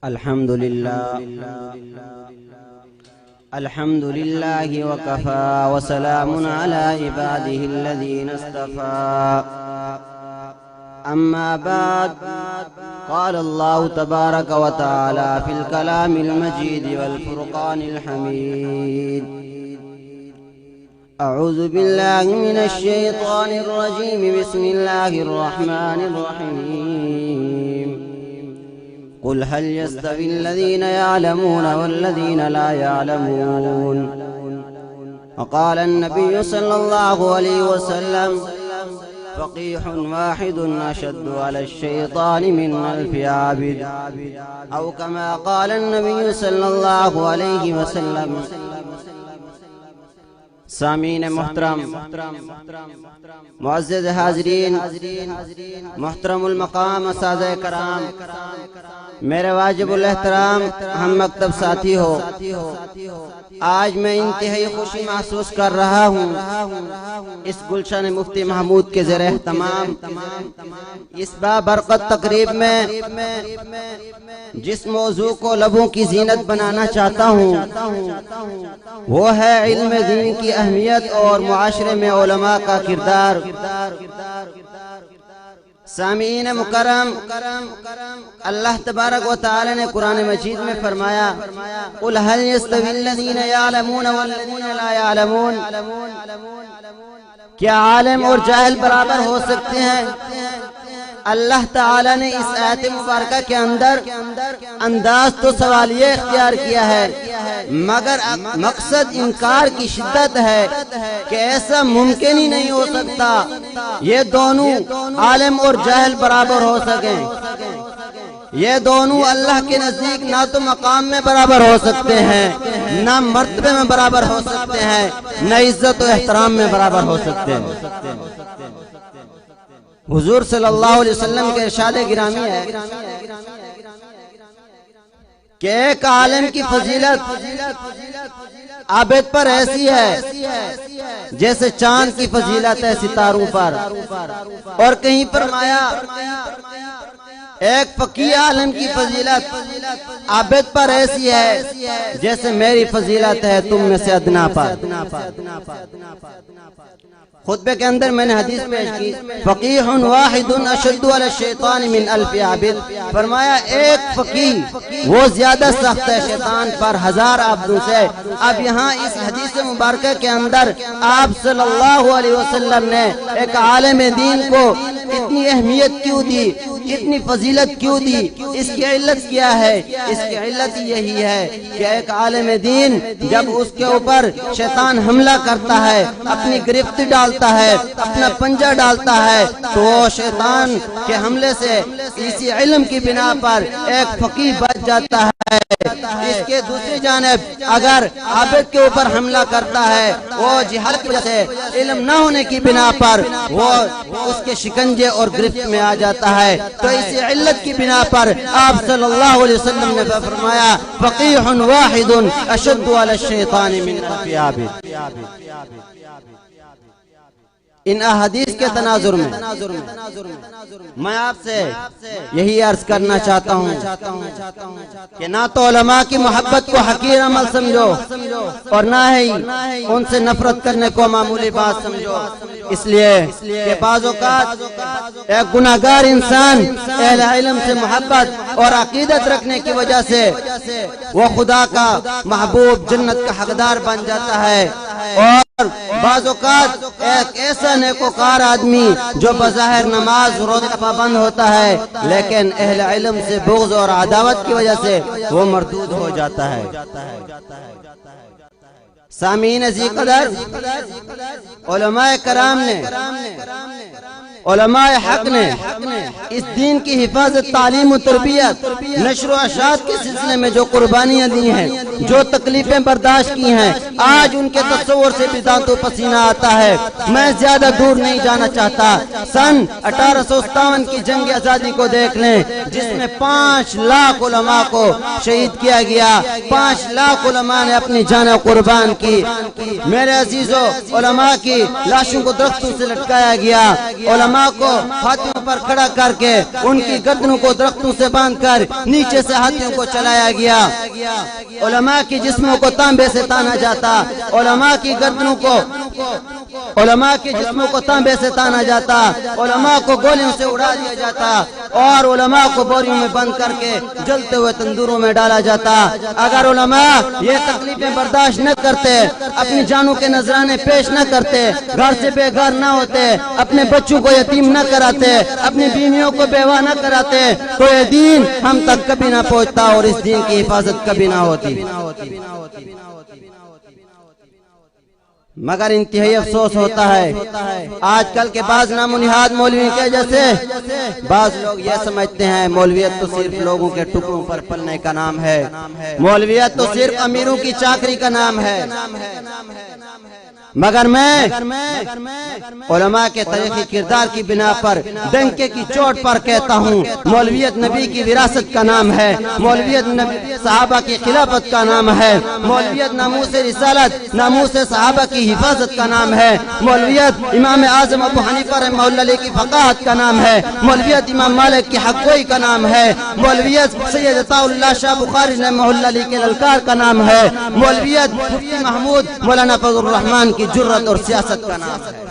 الحمد لله وكفى وسلام على عباده الذين اصطفى. أما بعد، قال الله تبارك وتعالى في الكلام المجيد والفرقان الحميد: أعوذ بالله من الشيطان الرجيم. بسم الله الرحمن الرحيم. قل هل يستوي الذين يعلمون والذين لا يعلمون. وقال النبي صلى الله عليه وسلم: فقيح واحد أشد على الشيطان من ألف عابد، أو كما قال النبي صلى الله عليه وسلم. سامعین محترم، معزز حاضرین، محترم المقام اساتذہ کرام، میرے واجب الاحترام ہم مکتب ساتھی ہو، آج میں انتہائی خوشی محسوس کر رہا ہوں اس گلشن مفتی محمود کے زیر اہتمام اس بابرکت تقریب میں جس موضوع کو لبوں کی زینت بنانا چاہتا ہوں وہ ہے علم دین کی اہمیت اور معاشرے میں علماء کا کردار. سامعین مکرم، اللہ تبارک و تعالی نے قرآن مجید میں فرمایا: قل هل يستوي الذين يعلمون والذين لا يعلمون. کیا عالم اور جاہل برابر ہو سکتے ہیں؟ اللہ تعالی نے اس آیت مبارکہ کے اندر انداز تو سوالیہ اختیار کیا ہے، مگر مقصد انکار کی شدت ہے کہ ایسا ممکن ہی نہیں ہو سکتا یہ دونوں عالم اور جاہل برابر ہو سکیں. یہ دونوں اللہ کے نزدیک نہ تو مقام میں برابر ہو سکتے ہیں، نہ مرتبے میں برابر ہو سکتے ہیں، نہ عزت و احترام میں برابر ہو سکتے ہیں. حضور صلی اللہ علیہ وسلم کے ارشاد گرامی ہے کہ ایک عالم کی فضیلت عابد پر ایسی ہے جیسے چاند کی فضیلت ہے ستاروں پر. اور کہیں فرمایا ایک فقیہ عالم کی فضیلت عابد پر ایسی ہے جیسے میری فضیلت ہے تم میں سے ادنا پر. خطبے کے اندر میں نے حدیث پیش کی: فقیح واحد اشد علی الشیطان من الف عابد. فرمایا ایک فقیہ وہ زیادہ سخت ہے شیطان پر ہزار عابدوں سے. اب یہاں اس حدیث مبارکہ کے اندر آپ صلی اللہ علیہ وسلم نے ایک عالم دین کو اتنی اہمیت کیوں دی، اتنی فضیلت کیوں دی؟ اس کی علت کیا ہے؟ اس کی علت یہی ہے کہ ایک عالم دین جب اس کے اوپر شیطان حملہ کرتا ہے، اپنی گرفت ڈالتا ہے، اپنا پنجہ ڈالتا ہے، تو وہ شیطان کے حملے سے اسی علم کی بنا پر ایک فقیہ بچ جاتا ہے. اس کے دوسری جانب اگر عابد کے اوپر حملہ کرتا ہے، وہ جہالت کی وجہ سے علم نہ ہونے کی بنا پر وہ اس کے شکنجے اور گرفت میں آ جاتا ہے. تو اسی علت کی بنا پر آپ صلی اللہ علیہ وسلم نے فرمایا: فقیح واحد اشد علی الشیطان من الف عابد. ان احادیث کے تناظر میں میں آپ سے یہی عرض کرنا چاہتا ہوں کہ نہ تو علماء کی محبت کو حقیر عمل سمجھو اور نہ ہی ان سے نفرت کرنے کو معمولی بات سمجھو. اس لیے کہ بعض اوقات ایک گناہگار انسان اہل علم سے محبت اور عقیدت رکھنے کی وجہ سے وہ خدا کا محبوب، جنت کا حقدار بن جاتا ہے. اور بعض اوقات ایک ایسا نیکوکار آدمی جو بظاہر نماز روزے کا پابند ہوتا ہے لیکن اہل علم سے بغض اور عداوت کی وجہ سے وہ مردود ہو جاتا ہے. سامعین عزیز قدر، علماء کرام نے، علماء حق نے اس دین کی حفاظت، تعلیم و تربیت، نشر و اشاعت کے سلسلے میں جو قربانیاں دی ہیں، جو تکلیفیں برداشت کی ہیں، آج ان کے تصور سے بھی دانتوں پسینہ آتا ہے. میں زیادہ دور نہیں جانا چاہتا. سن 1857 کی جنگ آزادی کو دیکھ لیں جس میں 5 لاکھ علماء کو شہید کیا گیا. 5 لاکھ علماء نے اپنی جانیں قربان کی. میرے عزیزو، علماء کی لاشوں کو درختوں سے لٹکایا گیا. علماء علماء کو ہاتھوں پر کھڑا کر کے ان کی گردنوں کو درختوں سے باندھ کر نیچے سے ہاتھوں کو چلایا گیا. علماء کی جسموں کو تانبے سے تانا جاتا, علماء کی گردنوں کو علماء کے جسموں کو تانبے سے تانا جاتا, علماء کو گولیوں سے اڑا دیا جاتا اور علماء کو بوریوں میں بند کر کے جلتے ہوئے تندوروں میں ڈالا جاتا. اگر علماء یہ تکلیفیں برداشت نہ کرتے, اپنی جانوں کے نذرانے پیش نہ کرتے, گھر سے بے گھر نہ ہوتے, اپنے بچوں کو یتیم نہ کراتے, اپنی بیویوں کو بیوہ نہ کراتے, تو یہ دین ہم تک کبھی نہ پہنچتا اور اس دین کی حفاظت کبھی نہ ہوتی. مگر انتہائی افسوس ہوتا ہے آج کل کے بعض نام و نہاد مولوی کے جیسے بعض لوگ یہ سمجھتے ہیں مولویت تو صرف لوگوں کے ٹکڑوں پر پلنے کا نام ہے, مولویت تو صرف امیروں کی چاکری کا نام ہے. مگر میں علماء کے تاریخی کردار کی بنا پر ڈنکے کی چوٹ پر کہتا ہوں, مولویت نبی کی وراثت کا نام ہے, مولویت صحابہ کی خلافت کا نام ہے, مولویت ناموس رسالت ناموس صحابہ کی حفاظت کا نام ہے, مولویت امام اعظم ابو حنیفہ رحمہ اللہ علیہ کی فقاہت کا نام ہے, مولویت امام مالک کی حق گوئی کا نام ہے, مولویت سید عطاء اللہ شاہ بخاری رحمہ اللہ علیہ کے للکار کا نام ہے, مولویت مفتی محمود مولانا فضل الرحمان کی جرت اور سیاست کا نام ہے.